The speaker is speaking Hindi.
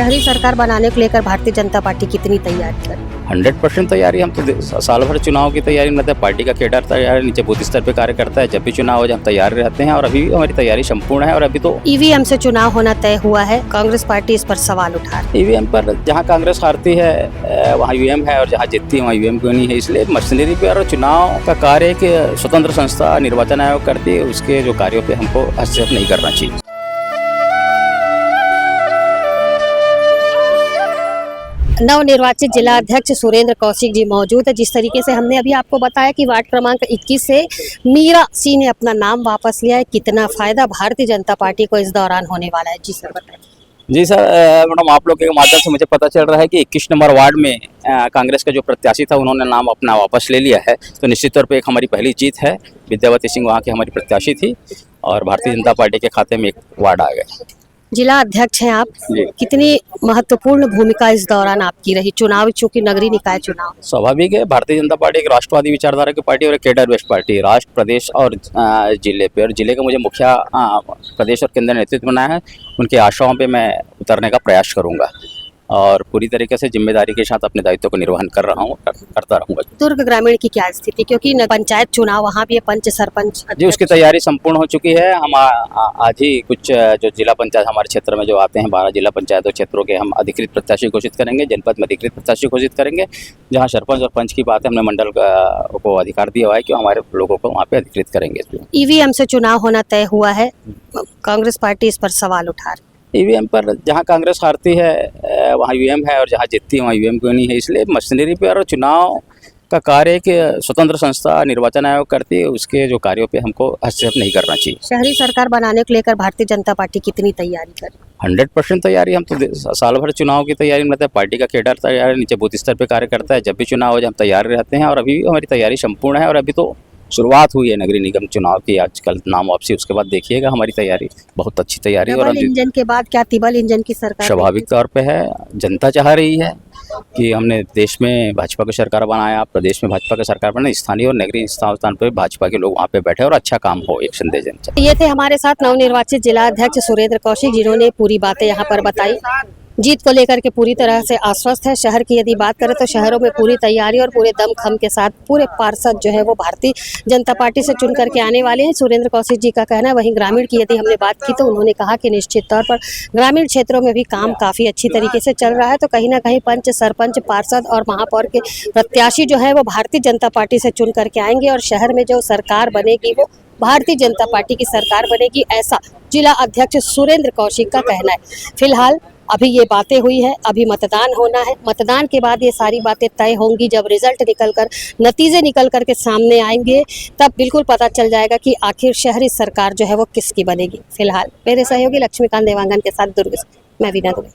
शहरी सरकार बनाने को लेकर भारतीय जनता पार्टी कितनी तैयारी कर? 100% तैयारी। हम तो साल भर चुनाव की तैयारी में रहते हैं, पार्टी का केडर तैयार है, नीचे बूथ स्तर पे कार्य करता है। जब भी चुनाव हो जाए हम तैयार रहते हैं और अभी भी हमारी तैयारी संपूर्ण है। और अभी तो ईवीएम से चुनाव होना तय हुआ है, कांग्रेस पार्टी इस पर सवाल उठा रही है। ईवीएम पर जहां कांग्रेस हारती है वहां ईवीएम है और जहां जीतती है वहां ईवीएम क्यों नहीं है। इसलिए मशीनरी पे और चुनाव का कार्य एक स्वतंत्र संस्था निर्वाचन आयोग करती है, उसके जो कार्यों पे हमको हस्तक्षेप नहीं करना चाहिए। नवनिर्वाचित जिला अध्यक्ष सुरेंद्र कौशिक जी मौजूद है। जिस तरीके से हमने अभी आपको बताया कि वार्ड क्रमांक 21 से मीरा सिंह ने अपना नाम वापस लिया है, कितना फायदा भारतीय जनता पार्टी को इस दौरान होने वाला है? जी सर बताइए। जी सर, मैडम आप लोग के माध्यम से मुझे पता चल रहा है कि 21 नंबर वार्ड में कांग्रेस का जो प्रत्याशी था उन्होंने नाम अपना वापस ले लिया है। तो निश्चित तौर पे एक हमारी पहली जीत है। विद्यावती सिंह वहाँ की हमारी प्रत्याशी थी और भारतीय जनता पार्टी के खाते में एक वार्ड आ गया। जिला अध्यक्ष हैं आप, जी। कितनी महत्वपूर्ण भूमिका इस दौरान आपकी रही? चुनाव चूंकि नगरीय निकाय चुनाव स्वाभाविक है, भारतीय जनता पार्टी एक राष्ट्रवादी विचारधारा की पार्टी और एक केडर बेस्ड पार्टी है। राष्ट्र, प्रदेश और जिले पे, और जिले का मुझे मुखिया प्रदेश और केंद्र नेतृत्व बनाया है। उनके आशाओं पे मैं उतरने का प्रयास करूंगा और पूरी तरीके से जिम्मेदारी के साथ अपने दायित्व को निर्वहन कर रहा हूँ, करता रहूंगा। दुर्ग ग्रामीण की क्या स्थिति, क्योंकि पंचायत चुनाव वहाँ भी है, पंच सरपंच? जी, उसकी तैयारी संपूर्ण हो चुकी है। हम आज ही कुछ जो जिला पंचायत हमारे क्षेत्र में जो आते हैं 12 जिला पंचायतों क्षेत्रों के हम अधिकृत प्रत्याशी घोषित करेंगे, जनपद में अधिकृत प्रत्याशी घोषित करेंगे। जहाँ सरपंच और पंच की बात है, हमने मंडल को अधिकार दिया हुआ है कि हमारे लोगों को वहाँ पे अधिकृत करेंगे। ईवीएम से चुनाव होना तय हुआ है, कांग्रेस पार्टी इस पर सवाल उठा रही है। ईवीएम पर जहां कांग्रेस हारती है वहां ईवीएम है और जहां जीतती है वहां ईवीएम क्यों नहीं है। इसलिए मशीनरी पे और चुनाव का कार्य एक स्वतंत्र संस्था निर्वाचन आयोग करती है, उसके जो कार्यों पे हमको हस्तक्षेप नहीं करना चाहिए। शहरी सरकार बनाने को लेकर भारतीय जनता पार्टी कितनी तैयारी कर? 100% तैयारी। हम तो साल भर चुनाव की तैयारी में रहते हैं, पार्टी का केडर तैयार है, नीचे बूथ स्तर पे कार्य करता है। जब भी चुनाव हो जाए हम तैयार रहते हैं और अभी भी हमारी तैयारी संपूर्ण है। और अभी तो शुरुआत हुई है नगरीय निगम चुनाव की, आजकल नाम वापसी, उसके बाद देखिएगा हमारी तैयारी बहुत अच्छी तैयारी। और इंजन के बाद क्या तिबल इंजन की सरकार? स्वाभाविक तौर पे है, जनता चाह रही है कि हमने देश में भाजपा की सरकार बनाया, प्रदेश में भाजपा की सरकार बनाई, स्थानीय और नगरीय स्थान पर भाजपा के लोग वहाँ पे बैठे और अच्छा काम हो, एक संदेश देना। ये थे हमारे साथ नवनिर्वाचित जिला अध्यक्ष सुरेंद्र कौशिक, जिन्होंने पूरी बातें यहाँ पर बताई। जीत को लेकर के पूरी तरह से आश्वस्त है। शहर की यदि बात करें तो शहरों में पूरी तैयारी और पूरे दमखम के साथ पूरे पार्षद जो है वो भारतीय जनता पार्टी से चुन करके आने वाले हैं, सुरेंद्र कौशिक जी का कहना है। वहीं ग्रामीण की यदि हमने बात की तो उन्होंने कहा कि निश्चित तौर पर ग्रामीण क्षेत्रों में भी काम काफ़ी अच्छी तरीके से चल रहा है। तो कहीं ना कहीं पंच, सरपंच, पार्षद और महापौर के प्रत्याशी जो है वो भारतीय जनता पार्टी से चुन करके आएंगे और शहर में जो सरकार बनेगी वो भारतीय जनता पार्टी की सरकार बनेगी, ऐसा जिला अध्यक्ष सुरेंद्र कौशिक का कहना है। फिलहाल अभी ये बातें हुई है, अभी मतदान होना है। मतदान के बाद ये सारी बातें तय होंगी। जब रिजल्ट निकलकर, नतीजे निकल कर के सामने आएंगे तब बिल्कुल पता चल जाएगा कि आखिर शहरी सरकार जो है वो किसकी बनेगी। फिलहाल मेरे सहयोगी लक्ष्मीकांत देवांगन के साथ दुर्ग से मैं वीना दुबे।